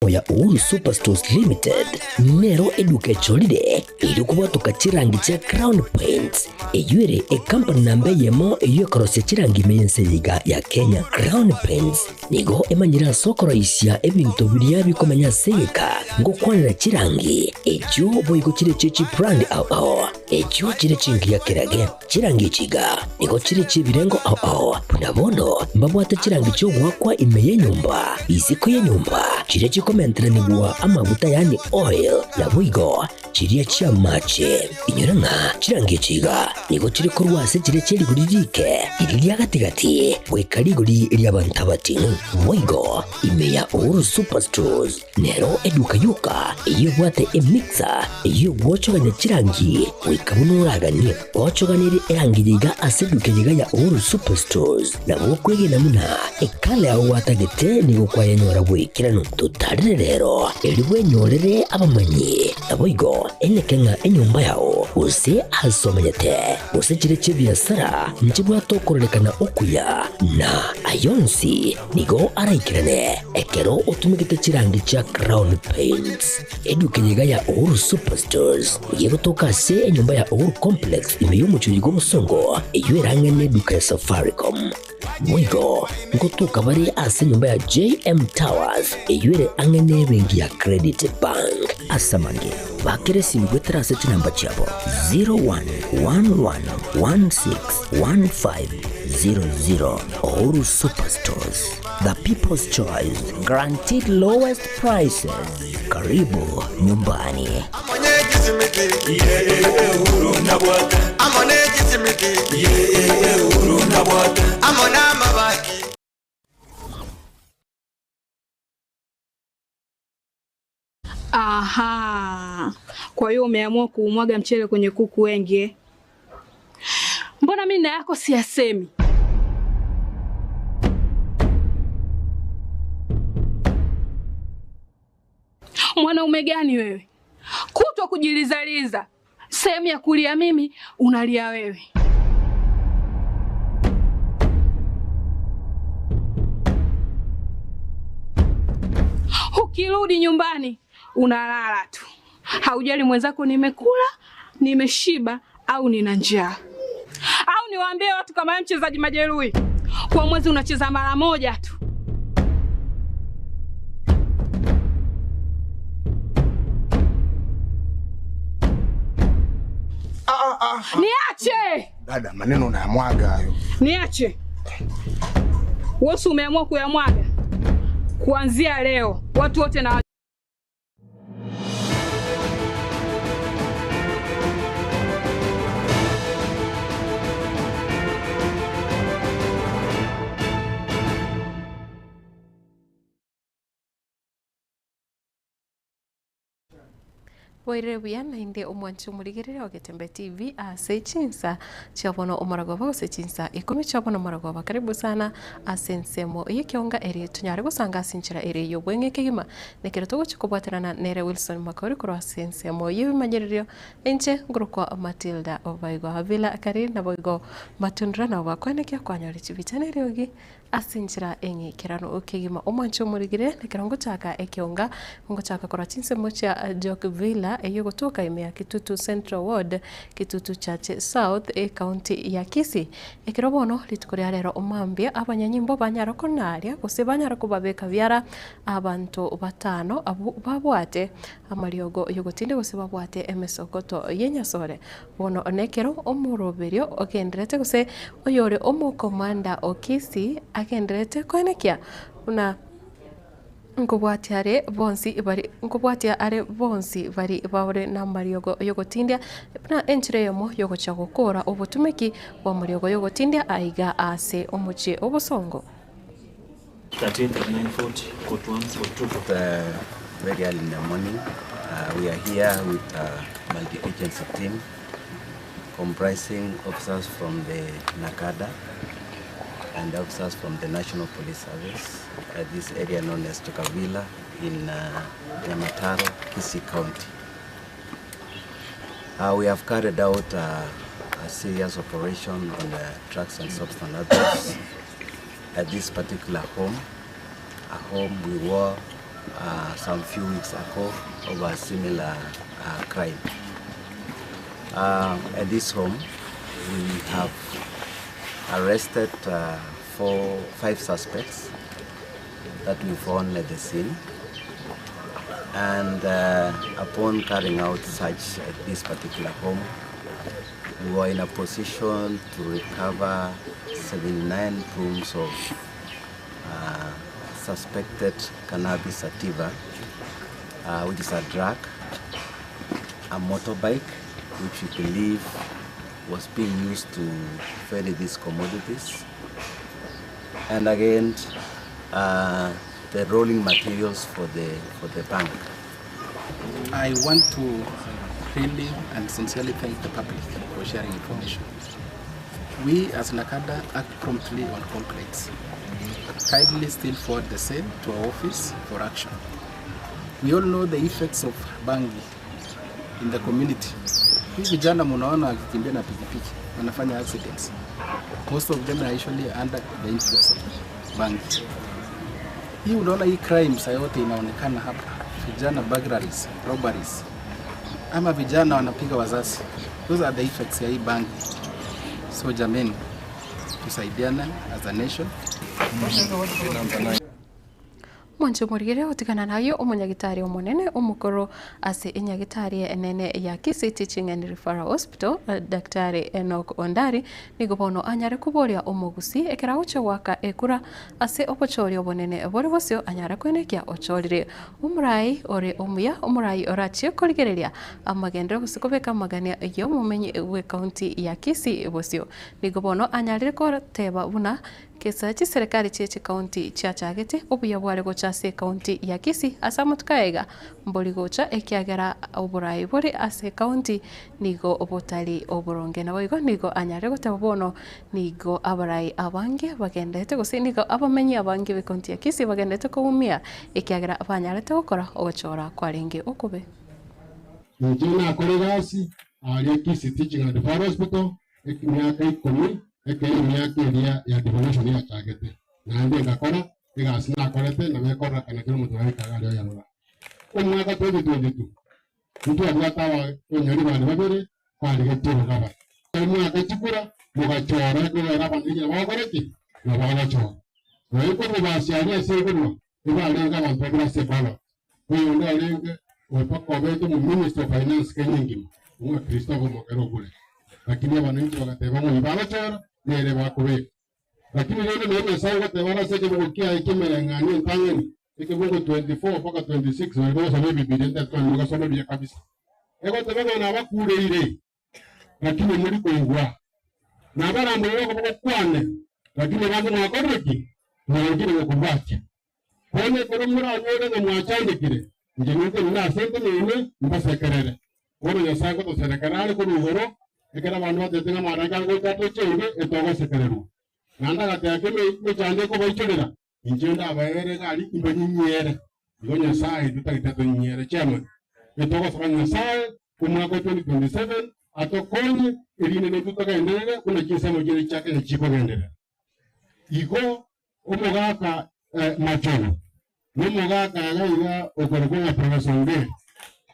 ya Uhuru Superstores Limited nero eduka cholide ili kubatuka chirangi cha Crown Paints eyure company nambe yemo iyo korose chirangi mense yiga ya Kenya. Crown Paints nigo emanyira sokoro isya ebintu biriya bikomanya seka ngo kwanira chirangi ejo boyigo chire chichi brand ao ejo chire chingi ya kirage chirangi chiga nigo chire chibirengo ao punabono mbabwata chirangi cyo gwakwa imeye nyumba iziko ye nyumba chire chikomentera nibwa amavuta yani oil na bwigo chiriya chia mache inyoranga chirangi chiga nigo chire korwase chire chiri guririke iriya gatigati wekariguri lyabantabati bwigo imeya Uhuru Superstores nero eduka yuka iyo bwate emixer iyo gwochoganya chirangi wikabunuragani gwochoganiri erangiyiga aseduke yiga ya Uhuru Superstores na bokwege namuna ekale aho watagete nigo kwayanyora bwikirano tutarire rero elibwe nyorere abamanyi aboigo enekenga enyumba yao use asomanyete use chire chibiasara nchibwa tokorelekana okuya na ayonsi nigo araikirane ekero otumikite chirangi cha Crown Paints eduke yiga ya Uhuru Superstores yego tokase enyumba ya Uhuru Complex imeyumucho yigo musongo eywerangene duka ya Safaricom mwigo ngotuka bari ase nyumba ya JM Towers eyure angene bengi ya Credit Bank asamange bakere simbwetera se namba chabo 0111161500. Uhuru Superstores, the people's choice, guaranteed lowest prices. Karibu nyumbani. Aha. Kwa hiyo umeamua kuumwaga mchele kwenye kuku wengi. Mbona mimi na yako siyasemi? Mwanaume gani wewe? Kutwa kujilizaliza. Sehemu ya kulia mimi, unalia wewe. Ukirudi nyumbani, unalala tu. Haujali mwenzako nimekula, nimeshiba au nina njaa. Au niwaambie watu kama mchezaji majeruhi. Kwa mwezi unacheza mara moja tu. Niache! Dada, maneno unayamwaga hayo. Niache. Wewe umeamua kuyamwaga. Kuanzia leo, watu wote na Waire na inde omwanchu murigirire Getembe TV ase Chinsa chabono omaragoba ose Chinsa Ikomi chabono omaragoba karibu sana asensemo Ekeonga eri tunyare gusanga sinchira eri yo bwenge kigima nekero togo chikobwaterana nere Wilson Makori kro asensemo yewe manyererio enche ngurukwa Matilda Obaigwa habila kari na boigo matundra na bakwane kya kwanyari chibitane ryogi asinchira engi kirano okigima omwanchu murigire nekero ngochaka Ekeonga ngochaka kro chinsemo cha Jokvilla eyo kutoka imea Kitutu Central Ward Kitutu Chache South county ya Kisii ekirobono litukuri rero omambia abanyanyimbo banyara konaria gose banyara kubabeka byara abantu batano abo babwate amariogo yogotinde gose babwate emesokoto yenyasore bono onekero omuroberio ogenderete gose oyore omukomanda okisi agenderete konekia una ngobwatiare bonsi bari bawre na mariogo yogotindia na enchire yomo yogocha gukora obutumiki bwa mariogo yogotindia aiga ase omuche obosongo 13:40 very early in the morning. We are here with a multi-agency team comprising officers from the Nakada and officers from the National Police Service at this area known as Tukavila in Nyamira, Kisii County. We have carried out a serious operation on drugs and substance abuse at this particular home, a home we were some few weeks ago of a similar crime. At this home, we have arrested 5 suspects that we found at the scene. And upon carrying out search at this particular home, we were in a position to recover 79 grams of suspected cannabis sativa, which is a drug, a motorbike, which we believe was being used to ferry these commodities, and again the rolling materials for the bank. I want to really and sincerely thank the public for sharing information. We as NACADA act promptly on complaints. Kindly still forward the same to our office for action. We all know the effects of bangi in the community. Hivi vijana munaona wakikimbia na pikipiki wanafanya accidents. Most of them are usually under the influence of bangi. Hii unaona hii crimes yote inaonekana hapa. Vijana burglaries, robberies. Ama vijana wanapiga wazazi. Those are the effects ya hii bangi. So jameni, tusaidiane as a nation. Mwancho murigere utikana nayo umunyagitari omunene umukoro ase inyagitari enene ya Kisii Teaching and Referral Hospital Daktari Enoch Ondari nigobono anyare kuboria umugusi ekera ucho waka ekura ase opochori obonene bori bosio anyare kwenekia ochorire umurai ore omuya umurai orachie korigereria amagendero gusikobeka magania yo mumenyi we county ya Kisii bosio nigobono anyare ko teba buna kesa chi serikali cheche county chachagete obuya bware gochase county ya Kisii asa mutkaega mboli gocha ekiagera oburai bori ase county nigo obotali oboronge na boigo nigo anyare gotebono nigo abarai abange bagendete gose nigo abamenyi abange be county ya Kisii bagendete kuumia ekiagera abanyarete gukora ogochora kwaringe okube njina koregasi ali Kisii Teaching and Referral Hospital ekimyaka Ikomi ekemiaka ya devolution ya chagete na ndi ngakora igasina korete na mekora kana kiro mutwari kagali ya rora umwaka 2022 mtu abwatawa onyari bane babere kwali getero gaba umwaka tikura mugachora ko era bandije bakoreki na bagachora na iko mubasiari aseguno ibarenga abantu bagirase bala uyu ndo arenga wapako beto mu Minister of Finance kenyingi umwa Kristo mokero kule lakini abananchi wakateba mu bagachora nere bakube lakini leo ndio sawa tebara sije bukia ikimera ngani ntangeni ikibungo 24 mpaka 26 walikuwa sababu biblia ndio tulikuwa soma biblia kabisa ego tebega na bakure ile lakini muri kuingwa na bara mwe kwa kwane lakini bantu mwakoreki na wengine wakumbacha kwani kwa mura nyore na mwachandikire nje niko na sente nene mbasekerere wone ya sango to serikali ko ruhoro ekera bantu batetenga maranga ngo tatochenge etogo sekereru nanda gateke me chande ko baichorera injenda abaere gali imbanyinyere ngonya sai tutagitato nyinyere chama etogo sabanya sai kumwaka 2027 atokonye eline ne tutagaendelea kuna kisemo kile chake ne chiko gendera iko omogaka machono nomogaka agaiga okorogwa profesonge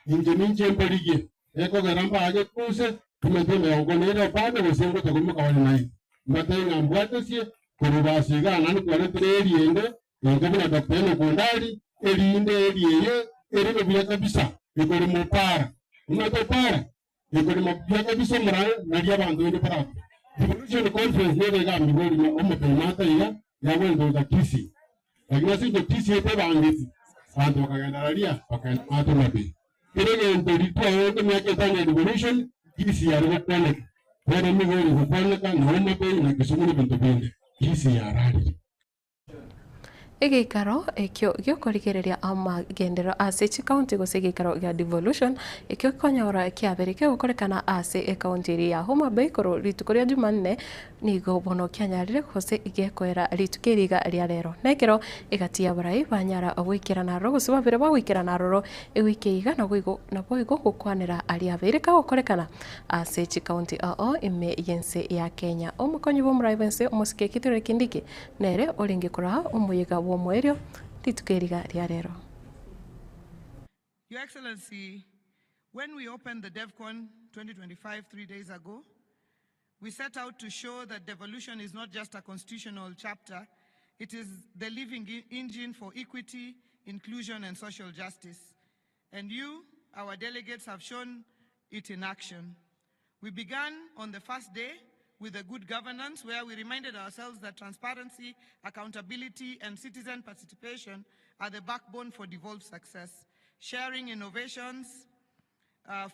injeninje mbarige eko garamba aje kuse tumeteme ogonera pande gosengo tagumuka wali nai mbatenga mbwatesie kurubasiga nani kwale triende ngabuna daktari kondali elinde eliye elime bya kabisa ikori mupara unatopara ikori mabya kabisa mara nali abantu inde para devolution conference nebe ga miboli omepemata ya wendo za Kisii lakini sisi Kisii ete bangezi abantu bakagandalalia bakamato mabe kirege ndolitwa yote myake tane devolution Kisii ya rwanda Bwana migori hupaleka na umabe na kisumuni bintu binde Kisii ya rali Egikaro ekyo gyokorigereria amagendero ase county gose egikaro gya devolution ekyo konyora kiabereke gukorekana ase county ya Homa Bay koro ritukoria Jumanne nigo bono kyanyarire gose igekoera ritukiriga ria rero nekero igatia barai banyara gwikirana ro gose babere bagwikirana roro ewikiiga na boigo gukwanira ali abereka gukorekana ase county ime yense ya Kenya omukonyi bo muraibense omusike kitire kindiki nere oringe kora umuyiga wo mwerio ritukiriga ria rero Your Excellency, when we opened the DevCon 2025 3 days ago, we set out to show that devolution is not just a constitutional chapter, it is the living engine for equity, inclusion, and social justice. And you, our delegates, have shown it in action. We began on the first day with a good governance, where we reminded ourselves that transparency, accountability, and citizen participation are the backbone for devolved success. Sharing innovations,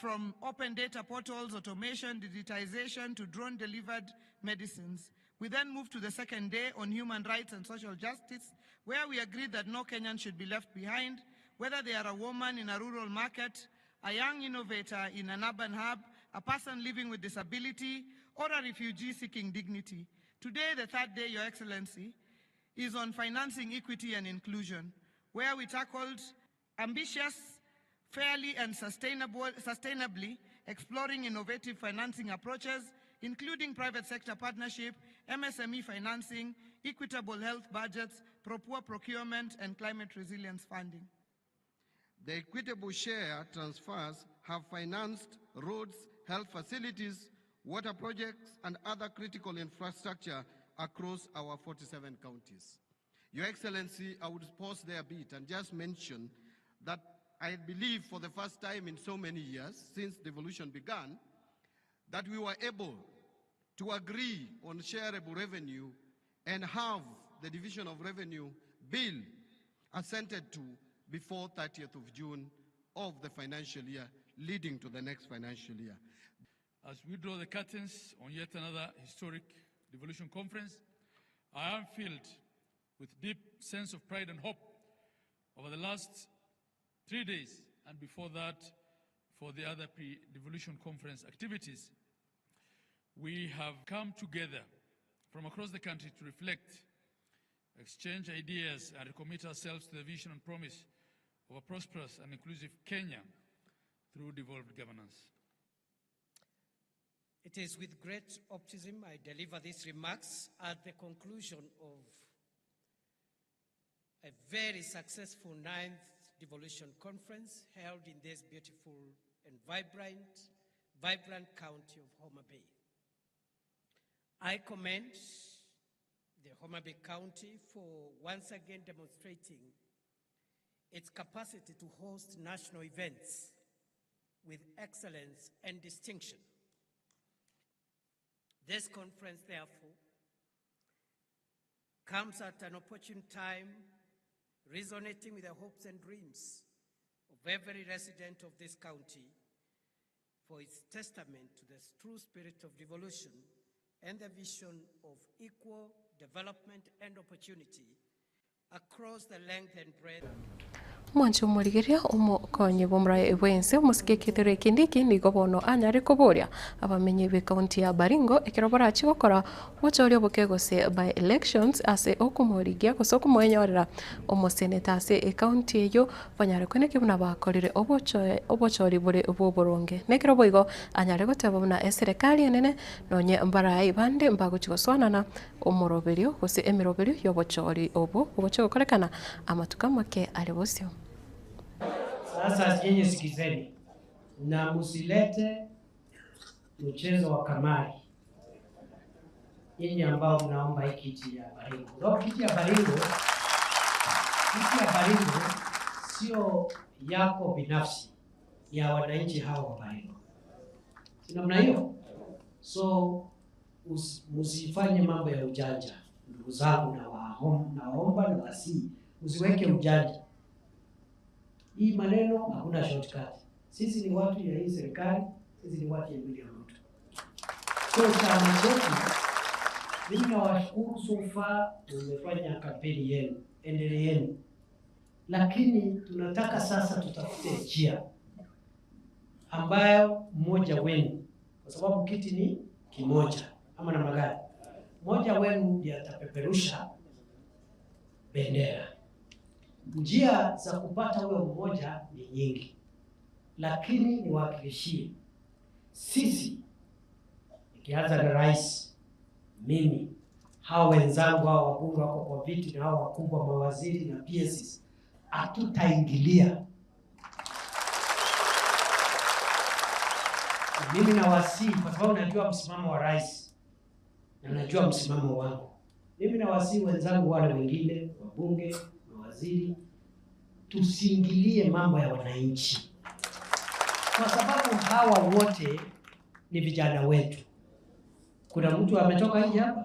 from open data portals, automation, digitization, to drone-delivered medicines. We then moved to the second day on human rights and social justice, where we agreed that no Kenyan should be left behind, whether they are a woman in a rural market, a young innovator in an urban hub, a person living with disability, or a refugee seeking dignity. Today, the third day, Your Excellency, is on financing equity and inclusion, where we tackled ambitious, fairly and sustainably exploring innovative financing approaches, including private sector partnership, MSME financing, equitable health budgets, poor procurement, and climate resilience funding. The equitable share transfers have financed roads, health facilities, water projects, and other critical infrastructure across our 47 counties. Your Excellency, I would pause there a bit and just mention that I believe for the first time in so many years since devolution began, that we were able to agree on shareable revenue and have the division of revenue bill assented to before 30th of June of the financial year, leading to the next financial year. As we draw the curtains on yet another historic devolution conference, I am filled with deep sense of pride and hope over the last 3 days, and before that, for the other pre-devolution conference activities. We have come together from across the country to reflect, exchange ideas, and recommit ourselves to the vision and promise of a prosperous and inclusive Kenya through devolved governance. It is with great optimism I deliver these remarks at the conclusion of a very successful 9th devolution conference held in this beautiful and vibrant county of Homa Bay. I commend the Homa Bay County for once again demonstrating its capacity to host national events with excellence and distinction. This conference, therefore, comes at an opportune time, resonating with the hopes and dreams of every resident of this county, for its testament to the true spirit of devolution and the vision of equal development and opportunity across the length and breadth. Mwancho murigiria umukonye bomra wense musikikitire kindiki nigo bono anyari kuburia abamenye be county ya Baringo ikirobora chigokora wochorio bukegose by elections ase okumurigia kosoko mwenyorera omoseneta ase county eyo banyare kwene kibuna bakorire obochori bure oboboronge nekiroboigo anyare goteba na serikali enene nonye mbara ibande mbaguchigoswanana omoroberio gose emiroberio yobochori obochokorekana amatuka make alebosio. Sasa nyinyi sikizeni na musilete mchezo wa kamari. Nyinyi ambao mnaomba hii kiti ya Baringo. Ndio kiti ya Baringo sio yako binafsi, ya wananchi hao wa Baringo. Si namna hiyo? So musifanye mambo ya ujanja. Ndugu zangu naomba na wasi usiweke ujanja. Hii maneno hakuna shortcut. Sisi ni watu ya hii serikali, sisi ni watu ya William Ruto. So chama chetu, mimi nawashukuru so far, tumefanya kampeni yenu, endeleeni. Lakini tunataka sasa tutafute njia ambayo mmoja wenu, kwa sababu kiti ni kimoja ama na magari, mmoja wenu ndiye atapeperusha bendera. Njia za kupata huyo mmoja ni nyingi, lakini niwahakikishie sisi, ikianza na rais, mimi, hao wenzangu, hao wabunge wako kwa viti na hao wakubwa mawaziri na PSs, hatutaingilia Mimi nawasihi kwa sababu najua msimamo wa rais na najua msimamo wangu. Mimi nawasihi wenzangu wale wengine, wabunge, mawaziri, tusiingilie mambo ya wananchi. Kwa sababu hawa wote ni vijana wetu. Kuna mtu ametoka nje hapa?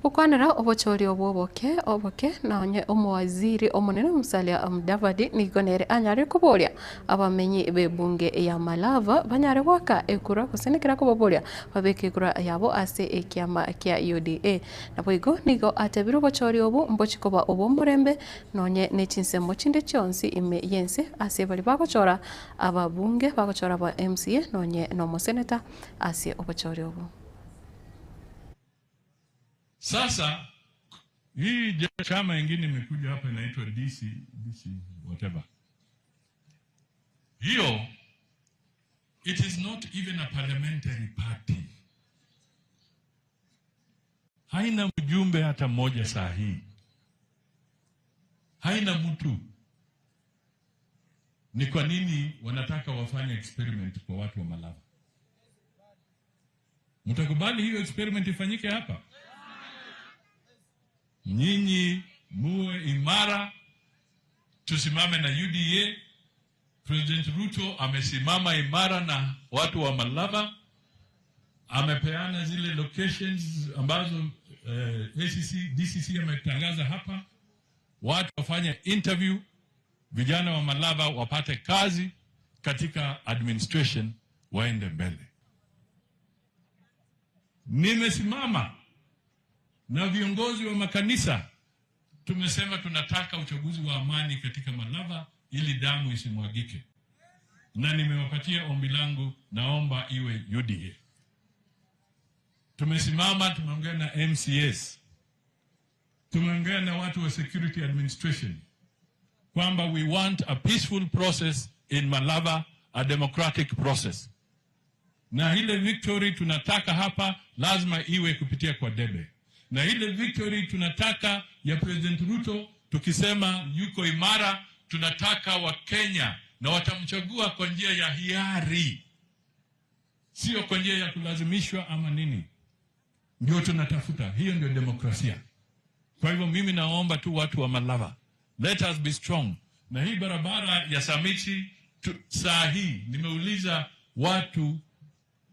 Ukwanira obochori oboke na onye omwaziri omunene Musalia Mudavadi nigonere anyare kuboria abamenyi bebunge ya Malava banyare gwaka ekura kusenekera kuboboria babeke ekura yabo ase ekiama kia UDA naboigo nigo atebiro obochori obo mbochikoba obo murembe nonye ne chinsemo chinde chonsi ime yense ase bali bagochora ababunge bagochora ba MCA nonye no moseneta ase obochori obo. Sasa hii chama ingine imekuja hapa inaitwa DC whatever. Hiyo it is not even a parliamentary party. Haina mjumbe hata mmoja saa hii. Haina mtu. Ni kwa nini wanataka wafanye experiment kwa watu wa Malava? Mtakubali hiyo experiment ifanyike hapa? Nyinyi muwe imara, tusimame na UDA. President Ruto amesimama imara na watu wa Malava, amepeana zile locations ambazo DCC ametangaza hapa. Watu wafanye interview, vijana wa Malava wapate kazi katika administration, waende mbele. Nimesimama na viongozi wa makanisa, tumesema tunataka uchaguzi wa amani katika Malava ili damu isimwagike. Na nimewapatia ombi langu, naomba iwe UDA. Tumesimama, tumeongea na MCS. Tumeongea na watu wa security administration kwamba we want a peaceful process in Malava, a democratic process. Na ile victory tunataka hapa lazima iwe kupitia kwa debe. Na ile victory tunataka ya President Ruto, tukisema yuko imara, tunataka wa Kenya na watamchagua kwa njia ya hiari, sio kwa njia ya kulazimishwa ama nini. Ndio tunatafuta, hiyo ndio demokrasia. Kwa hivyo mimi naomba tu watu wa Malava, let us be strong. Na hii barabara ya Samichi saa hii nimeuliza watu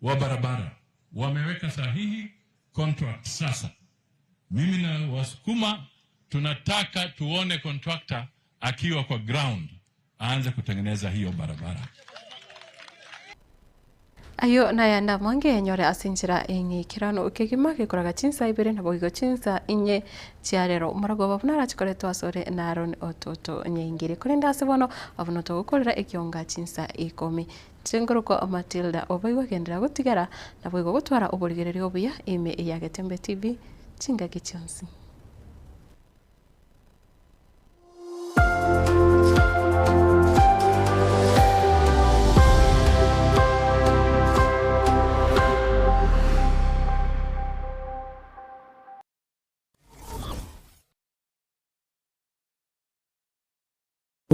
wa barabara, wameweka sahihi contract sasa. Mimi na wasukuma tunataka tuone contractor akiwa kwa ground aanze kutengeneza hiyo barabara. Ayo na yanda mange nyore asinjira engi kirano ukegima gikoraga Chinsa ibere na boigo Chinsa inye chiarero maragoba bunara chikoretwa asore na Aaron ototo nyingire kurenda asebono abuno to gukorera Ekeonga Chinsa Ikomi Chenguruko Matilda Obaigwa gendera gutigara na boigo gutwara uburigererio buya ime ya Getembe TV chinga kichonsi.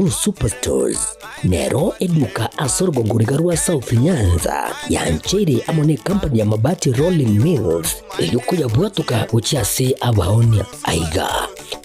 Superstores nero eduka asorgo ngurigarua South Nyanza yanchere amone company ya mabati Rolling Mills eyukuya bwatuka uchiase abaonia aiga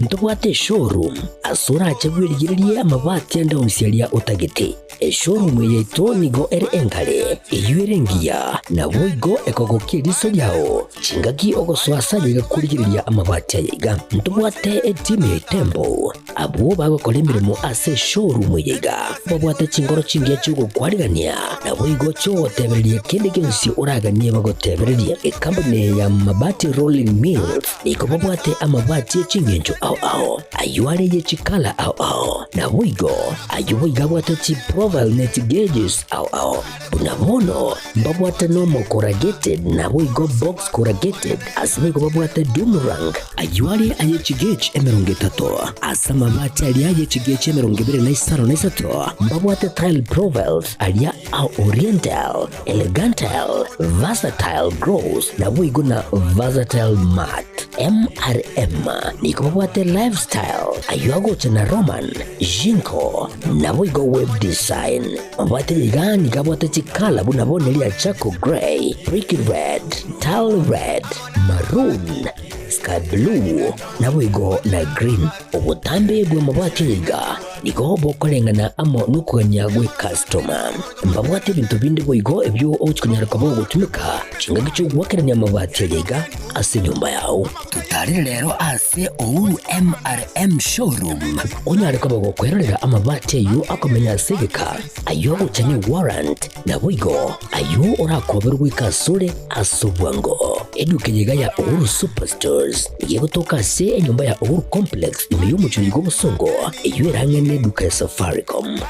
ntobwate showroom asura achagwirigirie amabati anda usialia utagete showroom yeto nigo engale eyuerengia na boigo ekogokiriso yao chingaki ogoswasa yiga kurigiriria amabati aiga ntobwate etime tembo abo bagokora imirimo ase showroom yiga babwate chingoro chingia chugo kwarigania na boigo cho tebererie kende gensi uraganie bagotebererie company ya mabati Rolling Mills niko babwate amabati chingenjo ao ayuare ye chikala ao na boigo ayuiga bwate chi profile net gauges ao unamono babwate normal corrugated na boigo box corrugated asime babwate boomerang ayuare aye chigage emerongetato asama mabati ali aye chigage emerongebere na isaro na isato babwate tile profiles alia au oriental elegantal versatile grows na boigo na versatile mat MRM niko babwate lifestyle ayuago chena Roman Jinko Naboigo web design babwate ligani kabwate chikala bunabone Chaco Grey, Brick Red, Tile Red, Maroon, Sky Blue, Naboigo na Green. Obutambe bwe mabwate liga niko bokolengana amo nukuganya gwe customer. Mbabwate bintu bindi boigo ebyo ochikunyara kabo gutumika chinga gicho gwakeranya mabwate liga ase nyumba yao. Tutari lero ase Ouru MRM showroom. Onyare kabo gokwerera amabwate yu akomenya segeka ayo uchanye warrant na boigo ayo orakoberwa ikasure asubwango. Edukenyega ya Ouru Superstores yego toka se nyumba ya Ouru Complex imiyo muchurigo busongo iyo erangene duka ya Safaricom.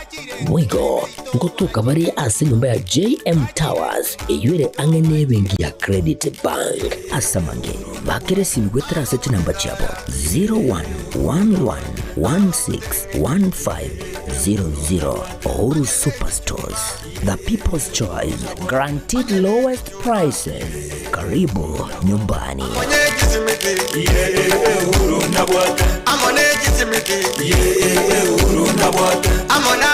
Boigo ngotoka bari ase nyumba ya JM Towers iyo ere angene bengi ya Credit Bank asamange bakere sibigwetera se namba chabo 0111161500. Ouru Superstores, the people's choice, guaranteed lowest prices. Karibu nyumbani. Amone